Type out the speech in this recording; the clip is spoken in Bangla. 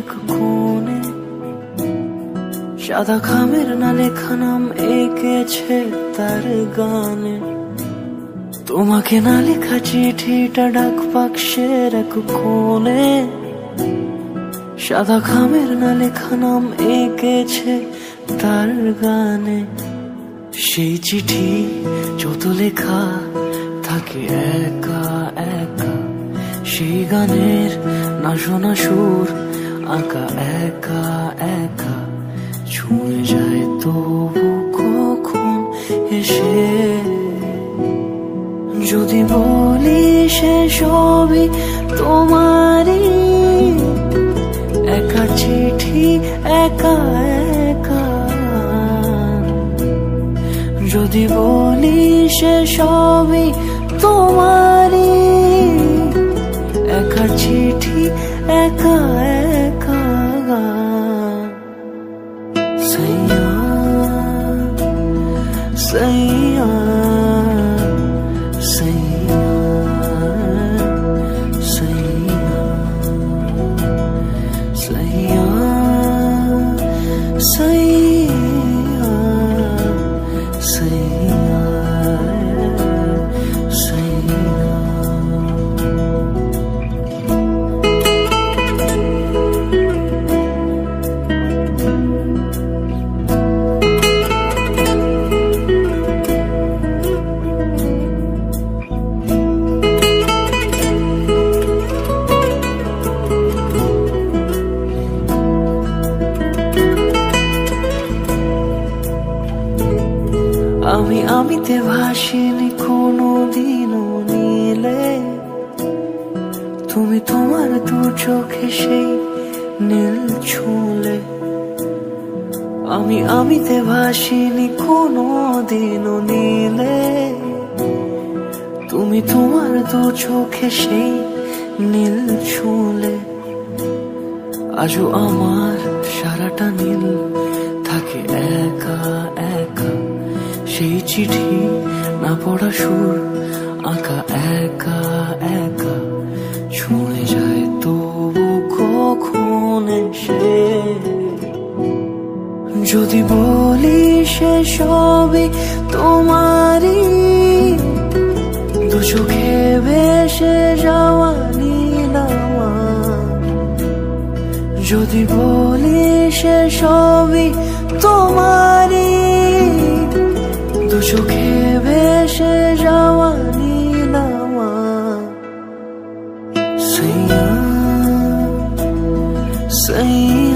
এক কোণে সাদা খামের না লেখা নাম এঁকেছে তার গানে। তোমাকে না লেখা চিঠিটা ডাক বাক্সের এক কোণে সাদা খামের না লেখা নাম এঁকেছে তার গানে। সেই চিঠি যত লেখা থাকে একা একা, সেই গানের না শোনা সুর আঁকা একা একা ছুঁয়ে যায় তবু কখন এসে। যদি বলি সে সবই তোমারই, একা চিঠি একা একা। যদি বলি সে সবই তোমারই, একা চিঠি একা একা। সাইয়া সাইয়া সাইয়া সাইয়া সাইয়া সাইয়া সাইয়া সাইয়া। আমিতে ভাসিনি কোনো দিনও নীলে, তুমি তোমার দু চোখে সেই নীল ছুঁলে। আমিতে ভাসিনি কোনো দিনও নীলে, তুমি তোমার দু চোখে সেই নীল ছুঁলে। আজও আমার সারাটা নীল থাকে একা একা, সেই চিঠি না পড়া সুর আঁকা একা একা ছুঁয়ে যায় তবু কখন এসে। যদি বলি সে সবই তোমারই, দু চোখে ভেসে যাওয়া নীল আমার। যদি বলি সে সবই তোমারই, দু চোখে ভেসে যাওয়া নীল আমার। সাইয়া সাইয়া